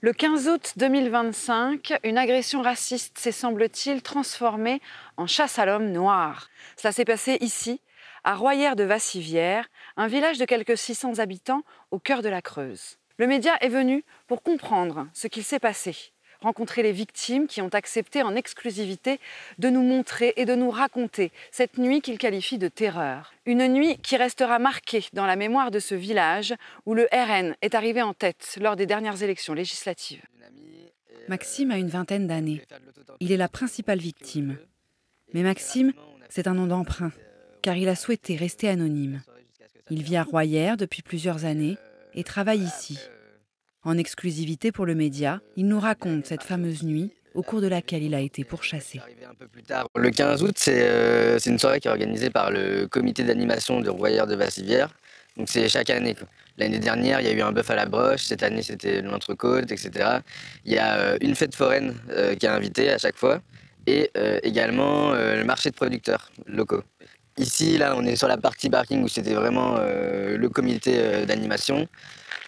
Le 15 août 2025, une agression raciste s'est, semble-t-il, transformée en chasse à l'homme noir. Cela s'est passé ici, à Royères-de-Vassivière, un village de quelques 600 habitants au cœur de la Creuse. Le média est venu pour comprendre ce qu'il s'est passé, rencontrer les victimes qui ont accepté en exclusivité de nous montrer et de nous raconter cette nuit qu'ils qualifient de terreur. Une nuit qui restera marquée dans la mémoire de ce village où le RN est arrivé en tête lors des dernières élections législatives. Maxime a une vingtaine d'années. Il est la principale victime. Mais Maxime, c'est un nom d'emprunt, car il a souhaité rester anonyme. Il vit à Royères depuis plusieurs années et travaille ici. En exclusivité pour le média, il nous raconte cette fameuse nuit au cours de laquelle il a été pourchassé. Le 15 août, c'est une soirée qui est organisée par le comité d'animation de Royères-de-Vassivière. Donc c'est chaque année. L'année dernière, il y a eu un bœuf à la broche. Cette année, c'était l'entrecôte, etc. Il y a une fête foraine qui est invitée à chaque fois. Et également le marché de producteurs locaux. Ici, là, on est sur la partie parking où c'était vraiment le comité d'animation.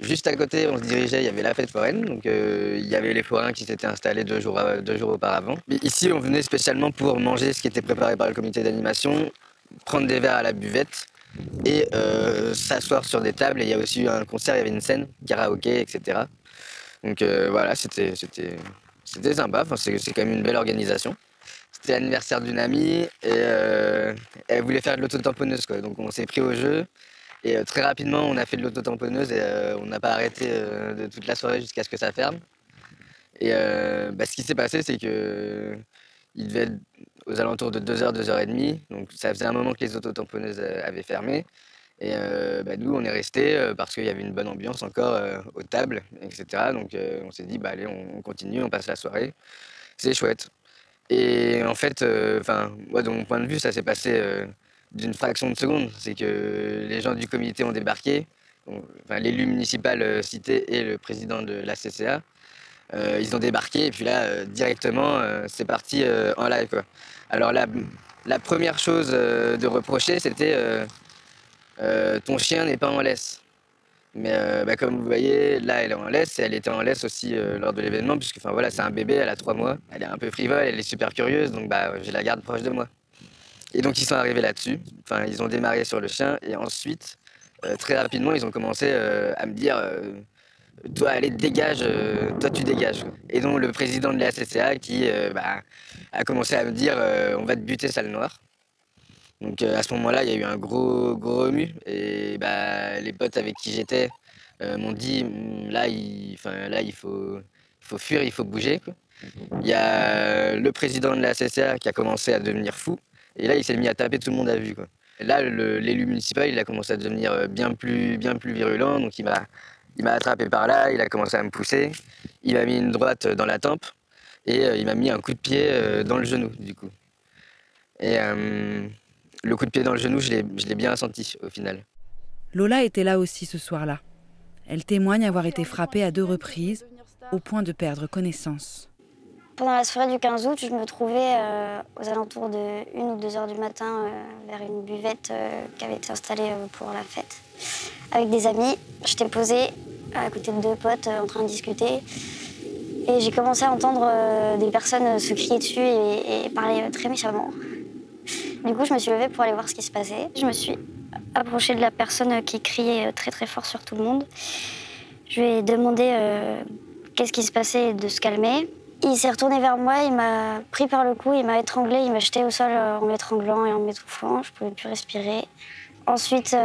Juste à côté, on se dirigeait, il y avait la fête foraine, donc il y avait les forains qui s'étaient installés deux jours auparavant. Mais ici, on venait spécialement pour manger ce qui était préparé par le comité d'animation, prendre des verres à la buvette et s'asseoir sur des tables. Et il y a aussi eu un concert, il y avait une scène, karaoké, etc. Donc voilà, c'était sympa, enfin, c'est quand même une belle organisation. C'était l'anniversaire d'une amie et elle voulait faire de l'auto-tamponneuse, quoi. Donc on s'est pris au jeu. Et très rapidement, on a fait de l'auto-tamponneuse et on n'a pas arrêté de toute la soirée jusqu'à ce que ça ferme. Et ce qui s'est passé, c'est qu'il devait être aux alentours de 2h, 2h30. Donc ça faisait un moment que les auto-tamponneuses avaient fermé. Et nous, on est restés parce qu'il y avait une bonne ambiance encore aux tables, etc. Donc on s'est dit, allez, on continue, on passe la soirée. C'est chouette. Et en fait, moi, de mon point de vue, ça s'est passé d'une fraction de seconde. C'est que les gens du comité ont débarqué, l'élu municipal cité et le président de la CCA. Ils ont débarqué et puis là, directement, c'est parti en live, quoi. Alors la première chose de reprocher, c'était ton chien n'est pas en laisse. Mais comme vous voyez, là, elle est en laisse et elle était en laisse aussi lors de l'événement, puisque c'est un bébé, elle a 3 mois. Elle est un peu frivole, elle est super curieuse, donc je la garde proche de moi. Et donc ils sont arrivés là-dessus, ils ont démarré sur le chien et ensuite, très rapidement, ils ont commencé à me dire toi, allez, dégage, toi tu dégages. Et donc le président de la CCA qui a commencé à me dire on va te buter, sale noire. Donc à ce moment-là, il y a eu un gros remue et les potes avec qui j'étais m'ont dit là il faut fuir, il faut bouger, quoi. Il y a le président de la CCA qui a commencé à devenir fou et là il s'est mis à taper tout le monde à vue, quoi. Et là l'élu municipal, il a commencé à devenir bien plus virulent, donc il m'a attrapé par là, il a commencé à me pousser, il m'a mis une droite dans la tempe et il m'a mis un coup de pied dans le genou, du coup. Et le coup de pied dans le genou, je l'ai bien senti au final. Lola était là aussi ce soir-là. Elle témoigne avoir été frappée à 2 reprises, au point de perdre connaissance. Pendant la soirée du 15 août, je me trouvais aux alentours de 1 ou 2 heures du matin vers une buvette qui avait été installée pour la fête. Avec des amis, j'étais posée à côté de 2 potes en train de discuter. Et j'ai commencé à entendre des personnes se crier dessus et parler très méchamment. Du coup, je me suis levée pour aller voir ce qui se passait. Je me suis approchée de la personne qui criait très très fort sur tout le monde. Je lui ai demandé qu'est-ce qui se passait et de se calmer. Il s'est retourné vers moi, il m'a pris par le cou, il m'a étranglé, il m'a jeté au sol en m'étranglant et en m'étouffant. Je ne pouvais plus respirer. Ensuite,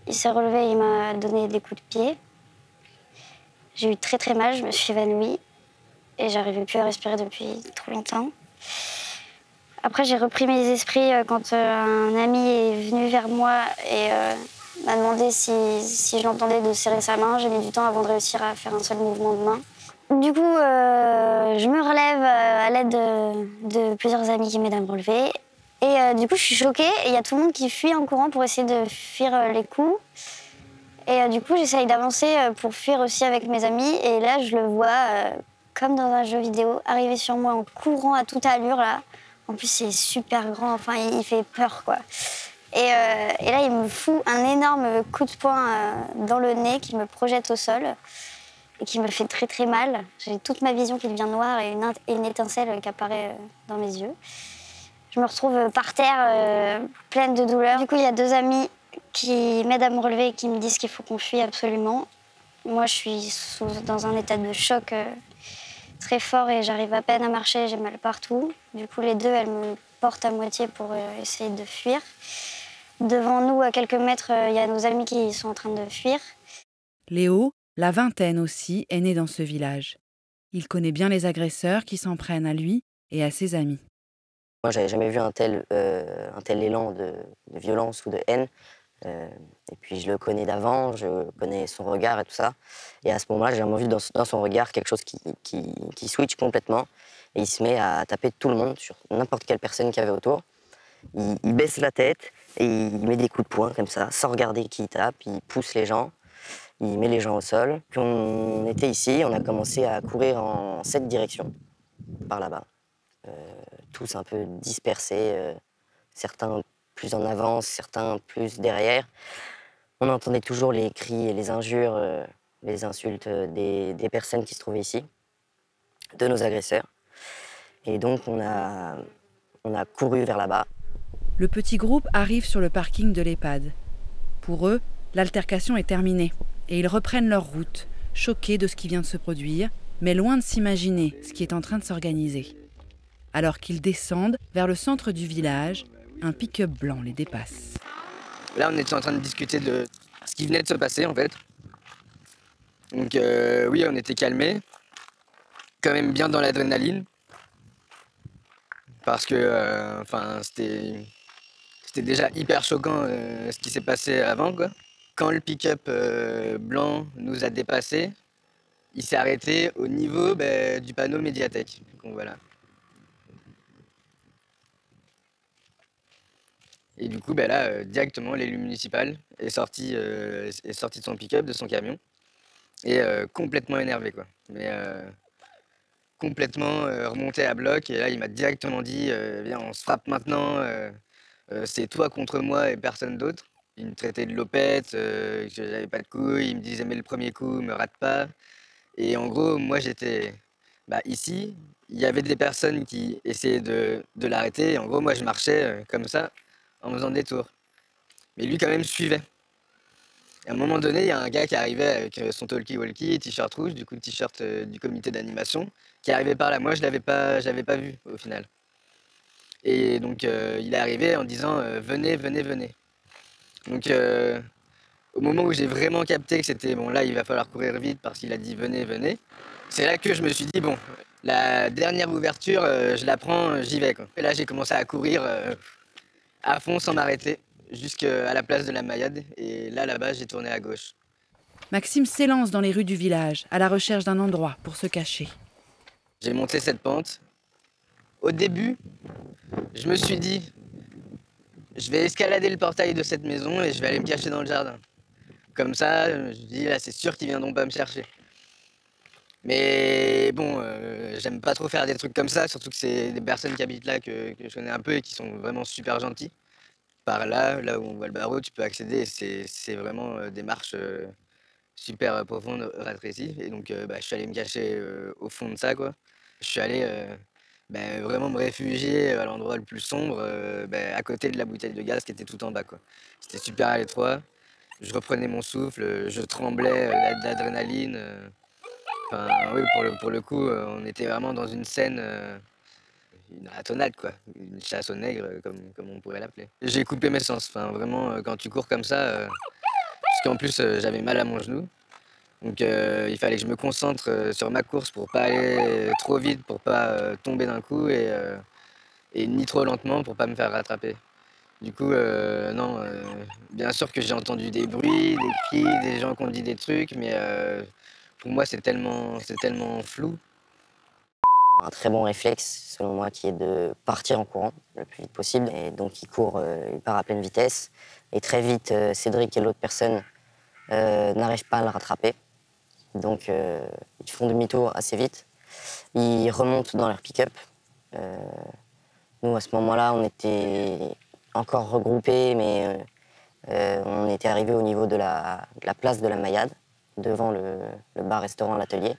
il s'est relevé et il m'a donné des coups de pied. J'ai eu très très mal, je me suis évanouie et j'arrivais plus à respirer depuis trop longtemps. Après, j'ai repris mes esprits quand un ami est venu vers moi et m'a demandé si je l'entendais de serrer sa main. J'ai mis du temps avant de réussir à faire un seul mouvement de main. Du coup, je me relève à l'aide de plusieurs amis qui m'aident à me relever. Et du coup, je suis choquée et il y a tout le monde qui fuit en courant pour essayer de fuir les coups. Et du coup, j'essaye d'avancer pour fuir aussi avec mes amis. Et là, je le vois, comme dans un jeu vidéo, arriver sur moi en courant à toute allure, là. En plus, c'est super grand, il fait peur, quoi. Et là, il me fout un énorme coup de poing dans le nez qui me projette au sol. et qui me fait très très mal. J'ai toute ma vision qui devient noire et une étincelle qui apparaît dans mes yeux. Je me retrouve par terre, pleine de douleur. Du coup, il y a 2 amis qui m'aident à me relever et qui me disent qu'il faut qu'on fuit absolument. Moi, je suis dans un état de choc très fort et j'arrive à peine à marcher, j'ai mal partout. Du coup, les 2, elles me portent à moitié pour essayer de fuir. Devant nous, à quelques mètres, il y a nos amis qui sont en train de fuir. Léo, la vingtaine aussi, est né dans ce village. Il connaît bien les agresseurs qui s'en prennent à lui et à ses amis. Moi, j'avais jamais vu un tel élan de violence ou de haine. Et puis, je le connais d'avant, je connais son regard et tout ça. Et à ce moment-là, j'ai vraiment vu dans son regard quelque chose qui switch complètement. Et il se met à taper tout le monde, sur n'importe quelle personne qu'il y avait autour. Il baisse la tête et il met des coups de poing comme ça, sans regarder qui il tape. Il pousse les gens, il met les gens au sol. Puis on était ici, on a commencé à courir en cette direction, par là-bas. Tous un peu dispersés, certains plus en avance, certains plus derrière. On entendait toujours les cris et les injures, les insultes des personnes qui se trouvaient ici, de nos agresseurs. Et donc on a couru vers là-bas. Le petit groupe arrive sur le parking de l'EHPAD. Pour eux, l'altercation est terminée et ils reprennent leur route, choqués de ce qui vient de se produire, mais loin de s'imaginer ce qui est en train de s'organiser. Alors qu'ils descendent vers le centre du village, un pick-up blanc les dépasse. Là, on était en train de discuter de ce qui venait de se passer, en fait. Donc, oui, on était calmés, quand même bien dans l'adrénaline. Parce que, c'était déjà hyper choquant ce qui s'est passé avant, quoi. Quand le pick-up blanc nous a dépassés, il s'est arrêté au niveau du panneau médiathèque. Donc, voilà. Et du coup, là, directement, l'élu municipal est sorti de son pick-up, de son camion, et complètement énervé, quoi. Mais complètement remonté à bloc. Et là, il m'a directement dit viens, on se frappe maintenant, c'est toi contre moi et personne d'autre. Il me traitait de lopette, que j'avais pas de couilles, il me disait mais le premier coup, me rate pas. Et en gros, moi, j'étais ici, il y avait des personnes qui essayaient de l'arrêter. Et en gros, moi, je marchais comme ça, en faisant des tours. Mais lui, quand même, suivait. Et à un moment donné, il y a un gars qui arrivait avec son talkie-walkie, t-shirt rouge, du coup, t-shirt du comité d'animation, qui arrivait par là. Moi, je l'avais pas vu, au final. Et donc, il est arrivé en disant venez, venez, venez. Donc, au moment où j'ai vraiment capté que c'était bon, là, il va falloir courir vite parce qu'il a dit venez, venez, c'est là que je me suis dit bon, la dernière ouverture, je la prends, j'y vais, quoi. Et là, j'ai commencé à courir à fond sans m'arrêter jusqu'à la place de la Mayade. Et là-bas, j'ai tourné à gauche. Maxime s'élance dans les rues du village à la recherche d'un endroit pour se cacher. J'ai monté cette pente. Au début, je me suis dit, je vais escalader le portail de cette maison et je vais aller me cacher dans le jardin. Comme ça, je me dis, là, c'est sûr qu'ils viendront pas me chercher. Mais bon, j'aime pas trop faire des trucs comme ça, surtout que c'est des personnes qui habitent là que je connais un peu et qui sont vraiment super gentils. Par là où on voit le barreau, tu peux accéder et c'est vraiment des marches super profondes, rétrécies. Et donc, je suis allé me cacher au fond de ça, quoi. Je suis allé vraiment me réfugier à l'endroit le plus sombre, à côté de la bouteille de gaz qui était tout en bas, quoi. C'était super à l'étroit. Je reprenais mon souffle, je tremblais d'adrénaline. Enfin, oui, pour le coup, on était vraiment dans une scène, une ratonnade, quoi. Une chasse au nègre, comme on pourrait l'appeler. J'ai coupé mes sens. Enfin, vraiment, quand tu cours comme ça, parce qu'en plus, j'avais mal à mon genou. Donc, il fallait que je me concentre sur ma course pour pas aller trop vite, pour pas tomber d'un coup, et ni trop lentement pour pas me faire rattraper. Du coup, non, bien sûr que j'ai entendu des bruits, des cris, des gens qui ont dit des trucs, mais pour moi, c'est tellement flou. Un très bon réflexe, selon moi, qui est de partir en courant le plus vite possible. Et donc, il part à pleine vitesse. Et très vite, Cédric et l'autre personne n'arrivent pas à le rattraper. Donc, ils font demi-tour assez vite. Ils remontent dans leur pick-up. Nous, à ce moment-là, on était encore regroupés, mais on était arrivés au niveau de la place de la Mayade. devant le bar-restaurant L'Atelier.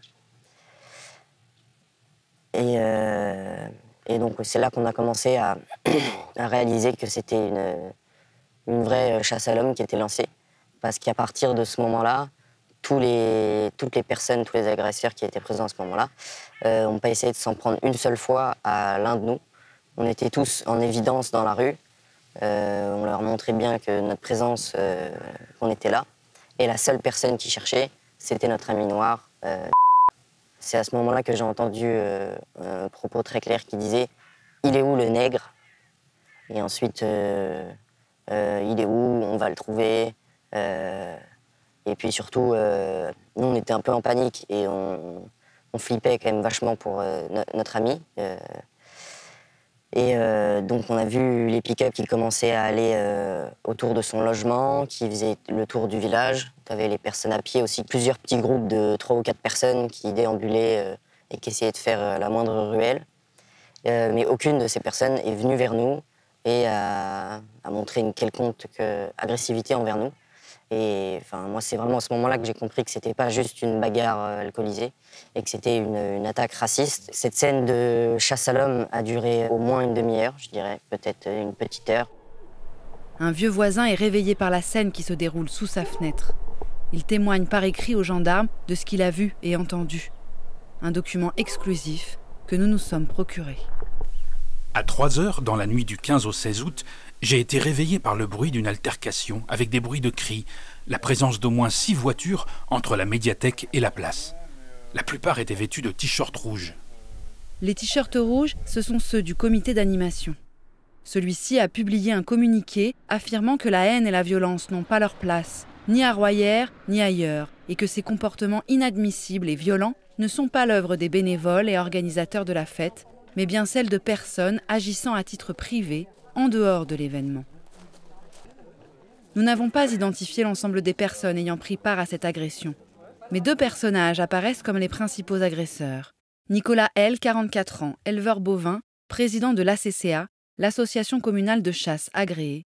Et donc c'est là qu'on a commencé à réaliser que c'était une vraie chasse à l'homme qui était lancée. Parce qu'à partir de ce moment-là, toutes les personnes, tous les agresseurs qui étaient présents à ce moment-là, n'ont pas essayé de s'en prendre une seule fois à l'un de nous. On était tous en évidence dans la rue. On leur montrait bien que notre présence, qu'on était là. Et la seule personne qui cherchait, c'était notre ami noir. C'est à ce moment-là que j'ai entendu un propos très clair qui disait « Il est où le nègre ?» Et ensuite, « Il est où? On va le trouver. » Et puis surtout, nous, on était un peu en panique et on flippait quand même vachement pour notre ami. Donc on a vu les pick-up qui commençaient à aller autour de son logement, qui faisaient le tour du village. Tu avais les personnes à pied aussi, plusieurs petits groupes de 3 ou 4 personnes qui déambulaient et qui essayaient de faire la moindre ruelle. Mais aucune de ces personnes est venue vers nous et a montré une quelconque agressivité envers nous. Et enfin, moi, c'est vraiment à ce moment-là que j'ai compris que c'était pas juste une bagarre alcoolisée et que c'était une attaque raciste. Cette scène de chasse à l'homme a duré au moins une demi-heure, je dirais, peut-être une petite heure. Un vieux voisin est réveillé par la scène qui se déroule sous sa fenêtre. Il témoigne par écrit aux gendarmes de ce qu'il a vu et entendu. Un document exclusif que nous nous sommes procurés. À 3 heures, dans la nuit du 15 au 16 août, j'ai été réveillé par le bruit d'une altercation avec des bruits de cris, la présence d'au moins 6 voitures entre la médiathèque et la place. La plupart étaient vêtus de t-shirts rouges. Les t-shirts rouges, ce sont ceux du comité d'animation. Celui-ci a publié un communiqué affirmant que la haine et la violence n'ont pas leur place, ni à Royères, ni ailleurs, et que ces comportements inadmissibles et violents ne sont pas l'œuvre des bénévoles et organisateurs de la fête, mais bien celle de personnes agissant à titre privé, en dehors de l'événement. Nous n'avons pas identifié l'ensemble des personnes ayant pris part à cette agression, mais 2 personnages apparaissent comme les principaux agresseurs. Nicolas L, 44 ans, éleveur bovin, président de l'ACCA, l'association communale de chasse agréée,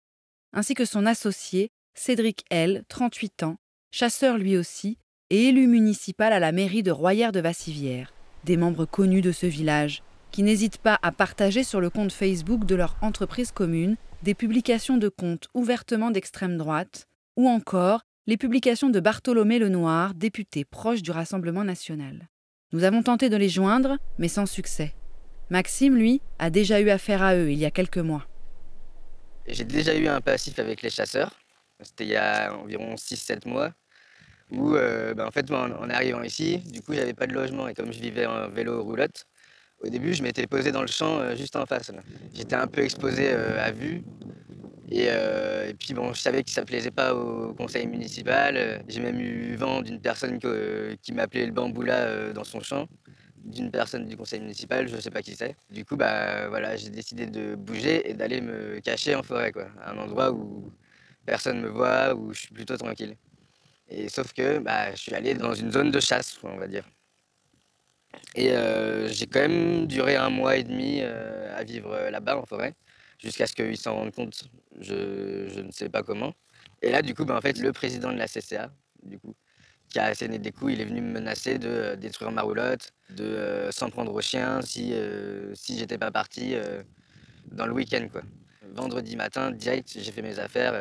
ainsi que son associé, Cédric L, 38 ans, chasseur lui aussi, et élu municipal à la mairie de Royères-de-Vassivière, des membres connus de ce village, qui n'hésitent pas à partager sur le compte Facebook de leur entreprise commune des publications de comptes ouvertement d'extrême droite, ou encore les publications de Bartholomé Lenoir, député proche du Rassemblement national. Nous avons tenté de les joindre, mais sans succès. Maxime, lui, a déjà eu affaire à eux il y a quelques mois. J'ai déjà eu un passif avec les chasseurs. C'était il y a environ 6-7 mois. Où, en fait, moi, en arrivant ici, du coup, j'avais pas de logement. Et comme je vivais en vélo roulotte, au début, je m'étais posé dans le champ juste en face. J'étais un peu exposé à vue. Et puis, bon, je savais que ça plaisait pas au conseil municipal. J'ai même eu vent d'une personne qui m'appelait le bamboula dans son champ. D'une personne du conseil municipal, je sais pas qui c'est. Du coup, voilà, j'ai décidé de bouger et d'aller me cacher en forêt, quoi. À un endroit où personne me voit, où je suis plutôt tranquille. Et sauf que je suis allé dans une zone de chasse, quoi, on va dire. Et j'ai quand même duré 1 mois et demi à vivre là-bas en forêt, jusqu'à ce qu'ils s'en rendent compte, je ne sais pas comment. Et là, du coup, en fait, le président de la CCA, du coup, qui a asséné des coups, il est venu me menacer de détruire ma roulotte, de s'en prendre aux chiens si j'étais pas parti dans le week-end, quoi. Vendredi matin, direct, j'ai fait mes affaires,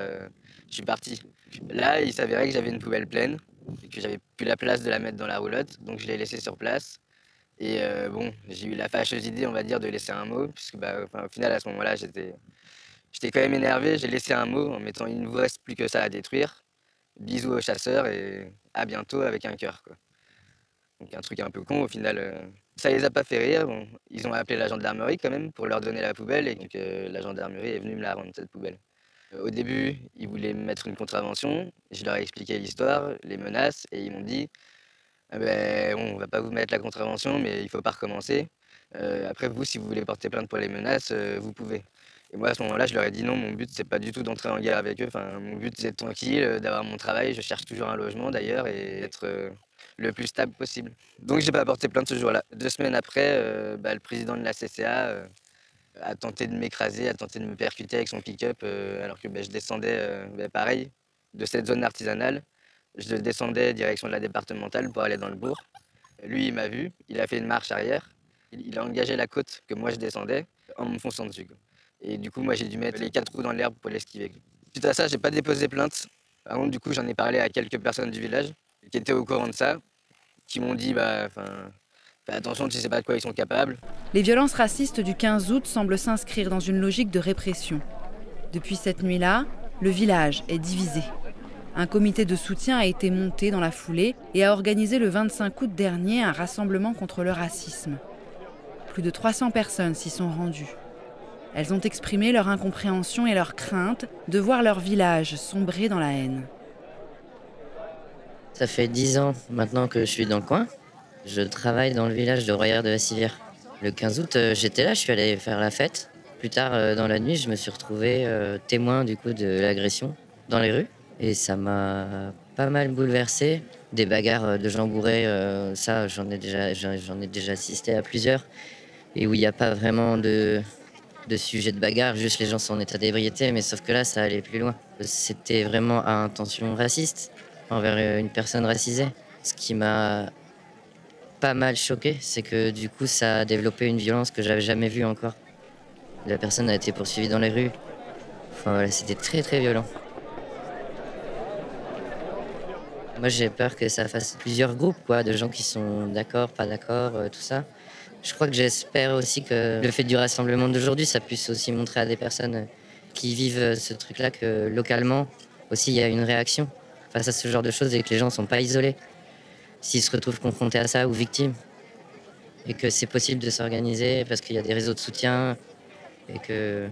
je suis parti. Là, il s'avérait que j'avais une poubelle pleine et que j'avais plus la place de la mettre dans la roulotte, donc je l'ai laissée sur place. Et bon, j'ai eu la fâcheuse idée, on va dire, de laisser un mot, puisque au final, à ce moment-là, j'étais quand même énervé. J'ai laissé un mot en mettant « il ne vous reste plus que ça à détruire ». Bisous aux chasseurs et à bientôt avec un cœur, quoi. Donc un truc un peu con au final. Ça les a pas fait rire. Bon, ils ont appelé la gendarmerie quand même pour leur donner la poubelle et donc la gendarmerie est venue me la rendre, cette poubelle. Au début, ils voulaient me mettre une contravention. Je leur ai expliqué l'histoire, les menaces et ils m'ont dit ah bon, on va pas vous mettre la contravention mais il faut pas recommencer. Après vous, si vous voulez porter plainte pour les menaces, vous pouvez. Et moi, à ce moment-là, je leur ai dit non, mon but, c'est pas du tout d'entrer en guerre avec eux. Enfin, mon but, c'est d'être tranquille, d'avoir mon travail. Je cherche toujours un logement, d'ailleurs, et d'être le plus stable possible. Donc, j'ai pas porté plainte ce jour-là. 2 semaines après, le président de la CCA a tenté de m'écraser, a tenté de me percuter avec son pick-up, alors que je descendais, pareil, de cette zone artisanale, Je descendais direction de la départementale pour aller dans le bourg. Lui, il m'a vu, il a fait une marche arrière. Il a engagé la côte que moi je descendais en me fonçant dessus, quoi. Et du coup, moi, j'ai dû mettre les 4 roues dans l'herbe pour l'esquiver. Suite à ça, j'ai pas déposé plainte. Par contre, du coup, j'en ai parlé à quelques personnes du village qui étaient au courant de ça, qui m'ont dit fais attention, tu sais pas de quoi ils sont capables. Les violences racistes du 15 août semblent s'inscrire dans une logique de répression. Depuis cette nuit-là, le village est divisé. Un comité de soutien a été monté dans la foulée et a organisé le 25 août dernier un rassemblement contre le racisme. Plus de 300 personnes s'y sont rendues. Elles ont exprimé leur incompréhension et leur crainte de voir leur village sombrer dans la haine. Ça fait 10 ans maintenant que je suis dans le coin. Je travaille dans le village de Royères de Vassivière. Le 15 août, j'étais là, je suis allé faire la fête. Plus tard, dans la nuit, je me suis retrouvé témoin du coup de l'agression dans les rues. Et ça m'a pas mal bouleversé. Des bagarres de gens bourrés, ça, j'en ai déjà assisté à plusieurs. Et où il n'y a pas vraiment de sujet de bagarre, juste les gens sont en état d'ébriété, mais sauf que là, ça allait plus loin. C'était vraiment à intention raciste envers une personne racisée. Ce qui m'a pas mal choqué, c'est que du coup, ça a développé une violence que j'avais jamais vue encore. La personne a été poursuivie dans les rues. Enfin voilà, c'était très très violent. Moi, j'ai peur que ça fasse plusieurs groupes, de gens qui sont d'accord, pas d'accord, tout ça. Je crois que j'espère aussi que le fait du rassemblement d'aujourd'hui, ça puisse aussi montrer à des personnes qui vivent ce truc-là que localement aussi il y a une réaction face à ce genre de choses et que les gens ne sont pas isolés s'ils se retrouvent confrontés à ça ou victimes. Et que c'est possible de s'organiser parce qu'il y a des réseaux de soutien et que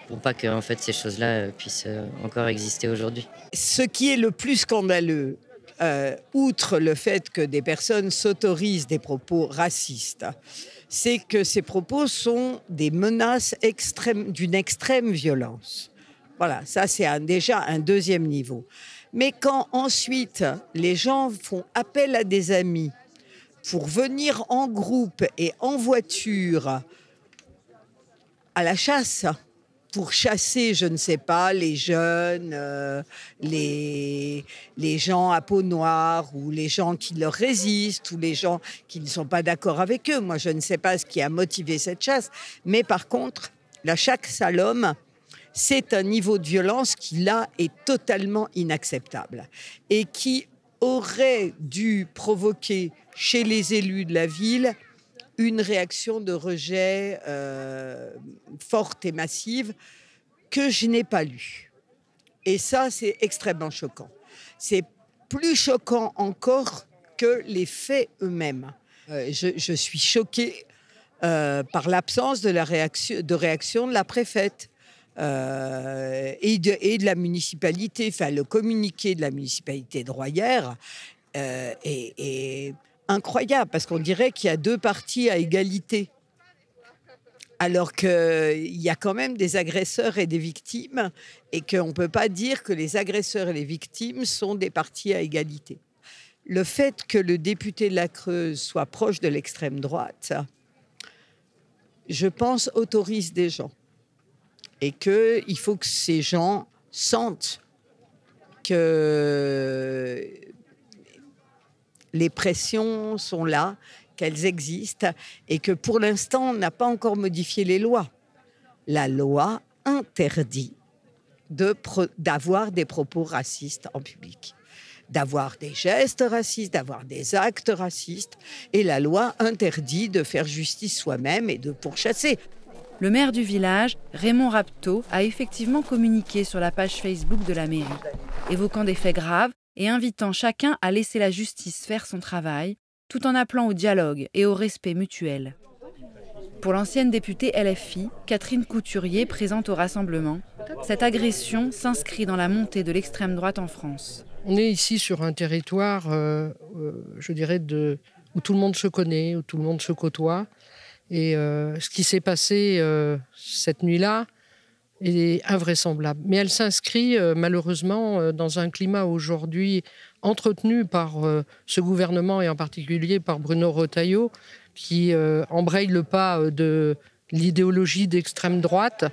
pour pas que en fait, ces choses-là puissent encore exister aujourd'hui. Ce qui est le plus scandaleux, outre le fait que des personnes s'autorisent des propos racistes, c'est que ces propos sont des menaces d'une extrême violence. Voilà, ça c'est déjà un deuxième niveau. Mais quand ensuite les gens font appel à des amis pour venir en groupe et en voiture à la chasse, pour chasser, je ne sais pas, les jeunes, les gens à peau noire ou les gens qui leur résistent ou les gens qui ne sont pas d'accord avec eux. Moi, je ne sais pas ce qui a motivé cette chasse. Mais par contre, la chasse à l'homme, c'est un niveau de violence qui, là, est totalement inacceptable et qui aurait dû provoquer chez les élus de la ville une réaction de rejet forte et massive que je n'ai pas lue. Et ça, c'est extrêmement choquant. C'est plus choquant encore que les faits eux-mêmes. Je suis choquée par l'absence de réaction de la préfète et de la municipalité. Enfin, le communiqué de la municipalité de Royères est incroyable, parce qu'on dirait qu'il y a deux parties à égalité. Alors qu'il y a quand même des agresseurs et des victimes, et qu'on ne peut pas dire que les agresseurs et les victimes sont des parties à égalité. Le fait que le député de la Creuse soit proche de l'extrême droite, je pense, autorise des gens. Et qu'il faut que ces gens sentent que les pressions sont là, qu'elles existent, et que pour l'instant, on n'a pas encore modifié les lois. La loi interdit d'avoir des propos racistes en public, d'avoir des gestes racistes, d'avoir des actes racistes, et la loi interdit de faire justice soi-même et de pourchasser. Le maire du village, Raymond Rapteau, a effectivement communiqué sur la page Facebook de la mairie, évoquant des faits graves et invitant chacun à laisser la justice faire son travail, tout en appelant au dialogue et au respect mutuel. Pour l'ancienne députée LFI, Catherine Couturier, présente au rassemblement, cette agression s'inscrit dans la montée de l'extrême droite en France. On est ici sur un territoire, je dirais, où tout le monde se connaît, où tout le monde se côtoie. Et ce qui s'est passé cette nuit-là est invraisemblable. Mais elle s'inscrit malheureusement dans un climat aujourd'hui entretenu par ce gouvernement et en particulier par Bruno Retailleau, qui embraye le pas de l'idéologie d'extrême droite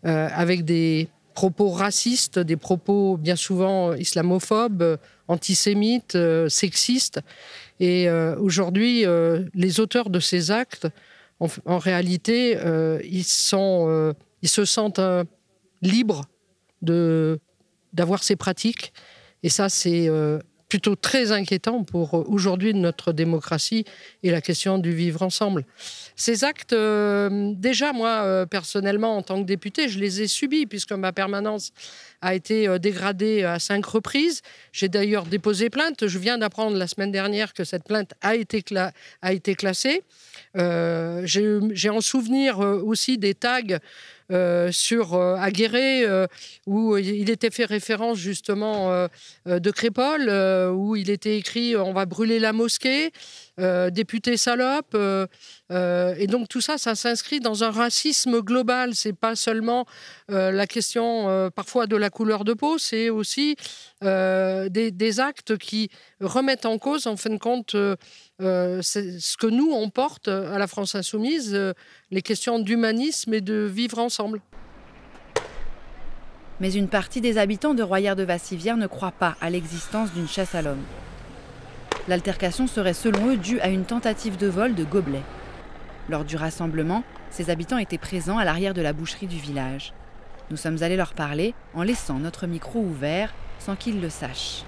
avec des propos racistes, des propos bien souvent islamophobes, antisémites, sexistes. Et aujourd'hui, les auteurs de ces actes, en réalité, ils se sentent libres d'avoir ces pratiques. Et ça, c'est plutôt très inquiétant pour aujourd'hui notre démocratie et la question du vivre ensemble. Ces actes, déjà, moi, personnellement, en tant que députée, je les ai subis puisque ma permanence a été dégradée à 5 reprises. J'ai d'ailleurs déposé plainte. Je viens d'apprendre la semaine dernière que cette plainte a été classée. J'ai en souvenir aussi des tags sur Aguéré, où il était fait référence justement de Crépol, où il était écrit « on va brûler la mosquée », député salope. Et donc tout ça, ça s'inscrit dans un racisme global. C'est pas seulement la question parfois de la couleur de peau, c'est aussi des actes qui remettent en cause, en fin de compte, ce que nous, on porte à la France Insoumise, les questions d'humanisme et de vivre ensemble. Mais une partie des habitants de Royères-de-Vassivière ne croit pas à l'existence d'une chasse à l'homme. L'altercation serait selon eux due à une tentative de vol de gobelets. Lors du rassemblement, ces habitants étaient présents à l'arrière de la boucherie du village. Nous sommes allés leur parler en laissant notre micro ouvert sans qu'ils le sachent.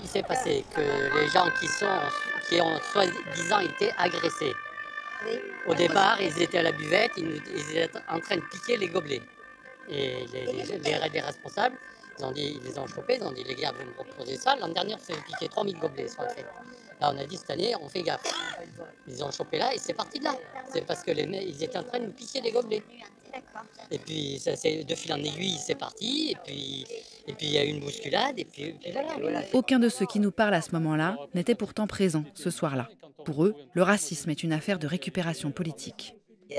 Il s'est passé que les gens qui ont soi-disant été agressés, au départ, ils étaient à la buvette, ils étaient en train de piquer les gobelets. Et les responsables, ils les ont chopés, ils ont dit les gars, vous me proposez ça. L'an dernier, on s'est piqué 3000 gobelets sur la fête. Là, on a dit cette année, on fait gaffe. Ils ont chopé là et c'est parti de là. C'est parce que ils étaient en train de nous piquer les gobelets. Et puis, de fil en aiguille, c'est parti. Et puis, il y a eu une bousculade. Et puis voilà. Aucun de ceux qui nous parlent à ce moment-là n'était pourtant présent ce soir-là. Pour eux, le racisme est une affaire de récupération politique.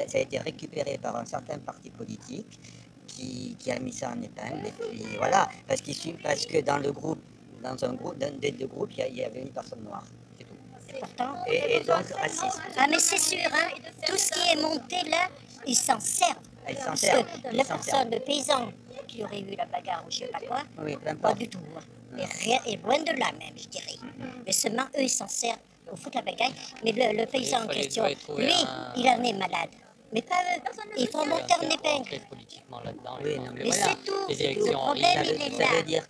Ça a été récupéré par un certain parti politique qui a mis ça en épingle. Et puis voilà, parce que dans un groupe, d'un des deux groupes, il y avait une personne noire. C'est tout. Pourtant, et donc raciste. Ah mais c'est sûr, hein, tout ce qui est monté là, ils s'en servent. Parce que la personne, le paysan qui aurait eu la bagarre ou je sais pas quoi, oui, pas du tout. Et, rien, et loin de là même, je dirais. Mais seulement eux, ils s'en servent pour foutre la bagarre. Mais le paysan en question, lui, il en est malade. Mais pas eux. Ils font monter en épingle. Oui, mais c'est tout. Le problème, il est là. Ça veut dire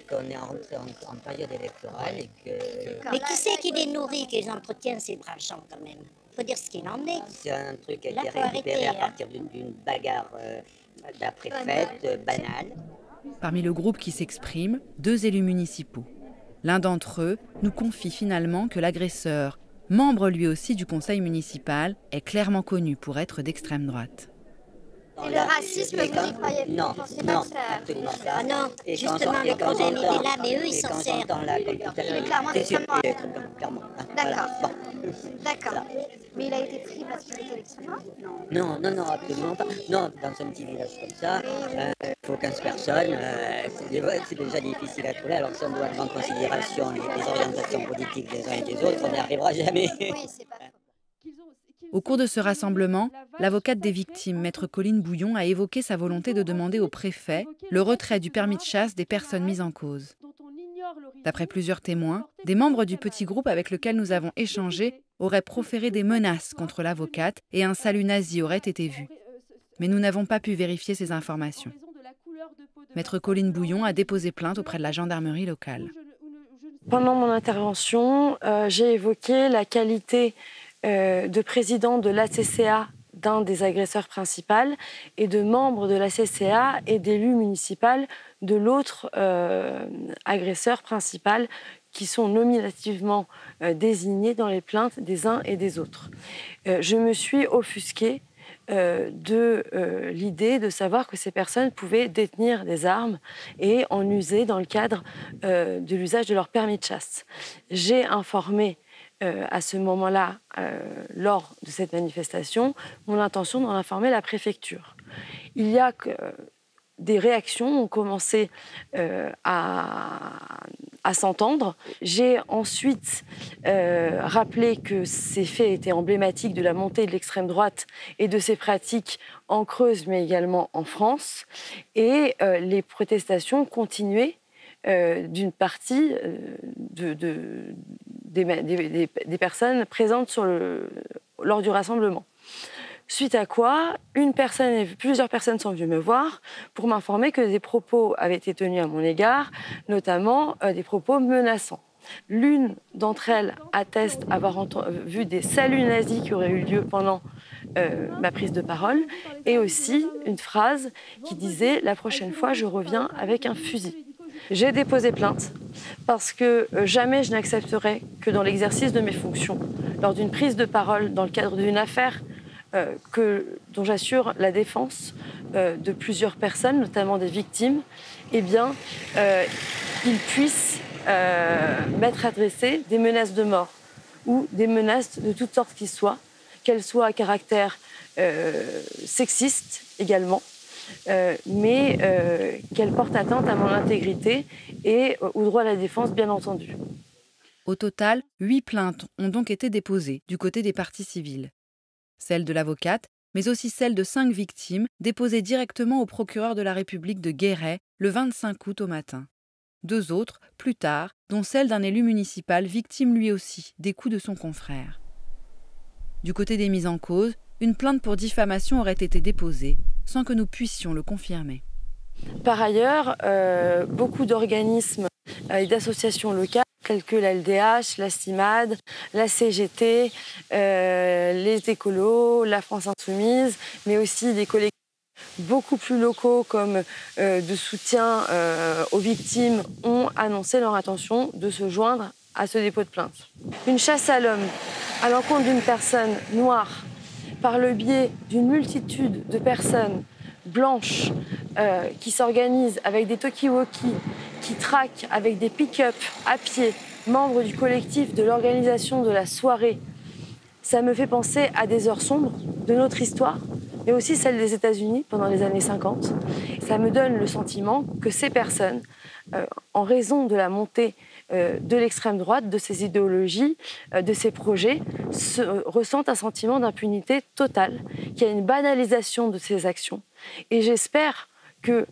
qu'on est rentré en période électorale et que... Mais qui c'est qui les nourrit, qui les entretient, ces braves gens, quand même? Il faut dire ce qu'il en est. C'est un truc qui a été récupéré à partir d'une bagarre d'après-fête, banale. Parmi le groupe qui s'exprime, 2 élus municipaux. L'un d'entre eux nous confie finalement que l'agresseur, membre lui aussi du conseil municipal, est clairement connu pour être d'extrême droite. Et le racisme, vous n'y croyez pas? Non, absolument pas. Ah non, justement, le problème, il est là, mais eux, ils s'en servent. Mais clairement, clairement. D'accord. D'accord. Mais il a été pris parce qu'il était d'extrême droite? Non, absolument pas. Non, dans un petit village comme ça, il faut 15 personnes, c'est déjà difficile à trouver. Alors si on doit prendre en considération les orientations politiques des uns et des autres, on n'y arrivera jamais. Oui, c'est pas faux. Au cours de ce rassemblement, l'avocate des victimes, maître Colline Bouillon, a évoqué sa volonté de demander au préfet le retrait du permis de chasse des personnes mises en cause. D'après plusieurs témoins, des membres du petit groupe avec lequel nous avons échangé auraient proféré des menaces contre l'avocate et un salut nazi aurait été vu. Mais nous n'avons pas pu vérifier ces informations. Maître Colline Bouillon a déposé plainte auprès de la gendarmerie locale. Pendant mon intervention, j'ai évoqué la qualité de président de l'ACCA d'un des agresseurs principaux et de membre de l'ACCA et d'élu municipal de l'autre agresseur principal qui sont nominativement désignés dans les plaintes des uns et des autres. Je me suis offusquée de l'idée de savoir que ces personnes pouvaient détenir des armes et en user dans le cadre de l'usage de leur permis de chasse. J'ai informé à ce moment-là, lors de cette manifestation, mon intention d'en informer la préfecture. Il y a que des réactions ont commencé à à s'entendre. J'ai ensuite rappelé que ces faits étaient emblématiques de la montée de l'extrême droite et de ses pratiques en Creuse, mais également en France. Et les protestations continuaient d'une partie des personnes présentes lors du rassemblement. Suite à quoi, plusieurs personnes sont venues me voir pour m'informer que des propos avaient été tenus à mon égard, notamment des propos menaçants. L'une d'entre elles atteste avoir vu des saluts nazis qui auraient eu lieu pendant ma prise de parole, et aussi une phrase qui disait « La prochaine fois, je reviens avec un fusil ». J'ai déposé plainte parce que jamais je n'accepterai que dans l'exercice de mes fonctions, lors d'une prise de parole dans le cadre d'une affaire dont j'assure la défense de plusieurs personnes, notamment des victimes, eh bien, ils puissent m'être adressés des menaces de mort ou des menaces de toutes sortes qu'elles soient à caractère sexiste également, mais qu'elles portent atteinte à mon intégrité et au droit à la défense, bien entendu. Au total, 8 plaintes ont donc été déposées du côté des parties civiles. Celle de l'avocate, mais aussi celle de 5 victimes, déposées directement au procureur de la République de Guéret le 25 août au matin. 2 autres, plus tard, dont celle d'un élu municipal victime lui aussi des coups de son confrère. Du côté des mises en cause, une plainte pour diffamation aurait été déposée, sans que nous puissions le confirmer. Par ailleurs, beaucoup d'organismes et d'associations locales, telles que la LDH, la CIMAD, la CGT, les écolos, la France Insoumise, mais aussi des collectifs beaucoup plus locaux comme de soutien aux victimes, ont annoncé leur intention de se joindre à ce dépôt de plainte. Une chasse à l'homme à l'encontre d'une personne noire par le biais d'une multitude de personnes blanches qui s'organisent avec des talkie-walkie, qui traquent avec des pick-up à pied, membres du collectif de l'organisation de la soirée. Ça me fait penser à des heures sombres de notre histoire, mais aussi celle des États-Unis pendant les années 50. Ça me donne le sentiment que ces personnes, en raison de la montée de l'extrême droite, de ces idéologies, de ces projets, ressentent un sentiment d'impunité totale, qu'il y a une banalisation de ces actions. Et j'espère que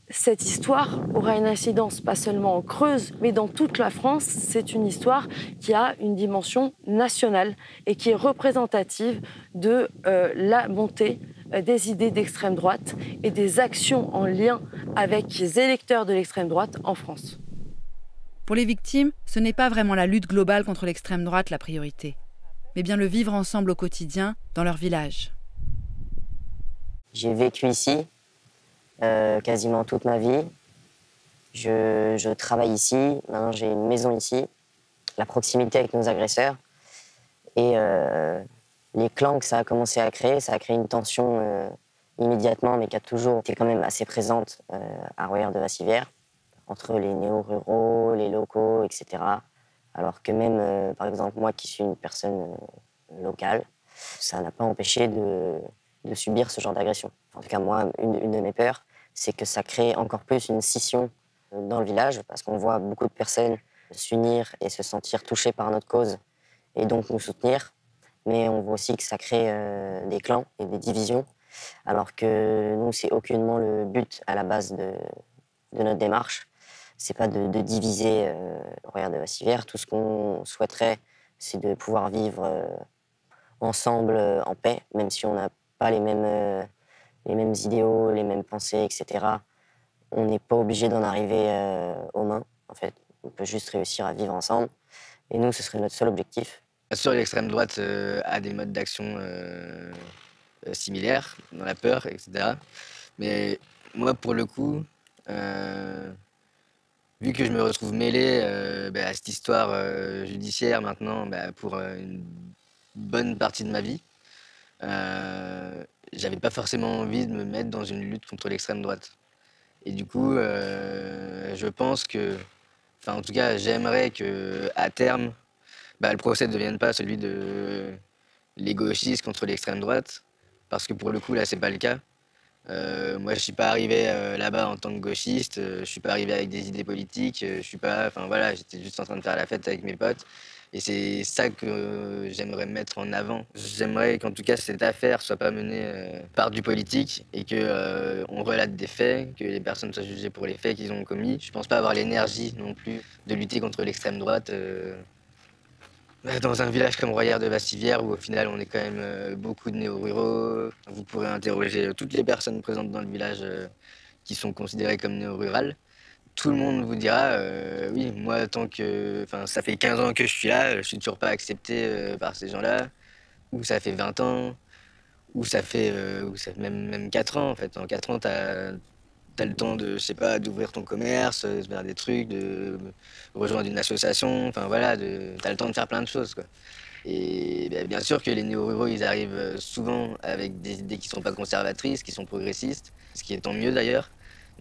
cette histoire aura une incidence pas seulement en Creuse, mais dans toute la France. C'est une histoire qui a une dimension nationale et qui est représentative de la montée des idées d'extrême droite et des actions en lien avec les électeurs de l'extrême droite en France. Pour les victimes, ce n'est pas vraiment la lutte globale contre l'extrême droite la priorité, mais bien le vivre ensemble au quotidien dans leur village. J'ai vécu ici quasiment toute ma vie. Je travaille ici, maintenant j'ai une maison ici, la proximité avec nos agresseurs. Et les clans que ça a commencé à créer, ça a créé une tension immédiatement, mais qui a toujours été quand même assez présente à Royères-de-Vassivière, entre les néo-ruraux, les locaux, etc. Alors que même, par exemple, moi qui suis une personne locale, ça n'a pas empêché de subir ce genre d'agression. En tout cas, moi, une de mes peurs, c'est que ça crée encore plus une scission dans le village, parce qu'on voit beaucoup de personnes s'unir et se sentir touchées par notre cause, et donc nous soutenir. Mais on voit aussi que ça crée des clans et des divisions, alors que nous, c'est aucunement le but à la base de notre démarche. C'est pas de diviser Royères-de-Vassivière. Tout ce qu'on souhaiterait, c'est de pouvoir vivre ensemble en paix, même si on n'a pas les mêmes idéaux, les mêmes pensées, etc. On n'est pas obligé d'en arriver aux mains, en fait. On peut juste réussir à vivre ensemble. Et nous, ce serait notre seul objectif. Bien sûr, l'extrême droite a des modes d'action similaires, dans la peur, etc. Mais moi, pour le coup, vu que je me retrouve mêlé à cette histoire judiciaire maintenant pour une bonne partie de ma vie, j'avais pas forcément envie de me mettre dans une lutte contre l'extrême droite. Et du coup, je pense que, en tout cas, j'aimerais qu'à terme, le procès ne devienne pas celui de les gauchistes contre l'extrême droite, parce que pour le coup, là, c'est pas le cas. Moi, je suis pas arrivé là-bas en tant que gauchiste, je suis pas arrivé avec des idées politiques, je suis pas, enfin voilà, j'étais juste en train de faire la fête avec mes potes. Et c'est ça que j'aimerais mettre en avant. J'aimerais qu'en tout cas cette affaire soit pas menée par du politique et que on relate des faits, que les personnes soient jugées pour les faits qu'ils ont commis. Je pense pas avoir l'énergie non plus de lutter contre l'extrême droite. Dans un village comme Royères de Vassivière, où au final on est quand même beaucoup de néo-ruraux, vous pourrez interroger toutes les personnes présentes dans le village qui sont considérées comme néo-rurales. Tout le monde vous dira, oui, moi tant que, enfin, ça fait 15 ans que je suis là, je suis toujours pas accepté par ces gens-là, ou ça fait 20 ans, ou ça fait même 4 ans en fait. En 4 ans, t'as le temps de, je sais pas, d'ouvrir ton commerce, de faire des trucs, de rejoindre une association, enfin voilà, t'as le temps de faire plein de choses, quoi. Et bien sûr que les néo-ruraux, ils arrivent souvent avec des idées qui sont pas conservatrices, qui sont progressistes, ce qui est tant mieux d'ailleurs.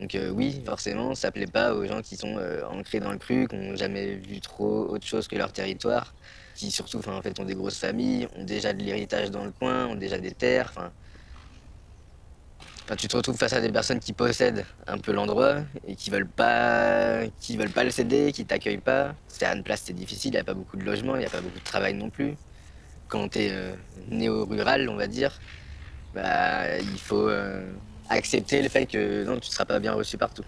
Donc oui, forcément, ça plaît pas aux gens qui sont ancrés dans le cru, qui n'ont jamais vu trop autre chose que leur territoire, qui surtout, en fait, ont des grosses familles, ont déjà de l'héritage dans le coin, ont déjà des terres, Enfin, tu te retrouves face à des personnes qui possèdent un peu l'endroit et qui veulent pas le céder, qui t'accueillent pas. C'est à une place, c'est difficile, il n'y a pas beaucoup de logements, il n'y a pas beaucoup de travail non plus. Quand tu es néo-rural, on va dire, il faut accepter le fait que non, tu ne seras pas bien reçu partout.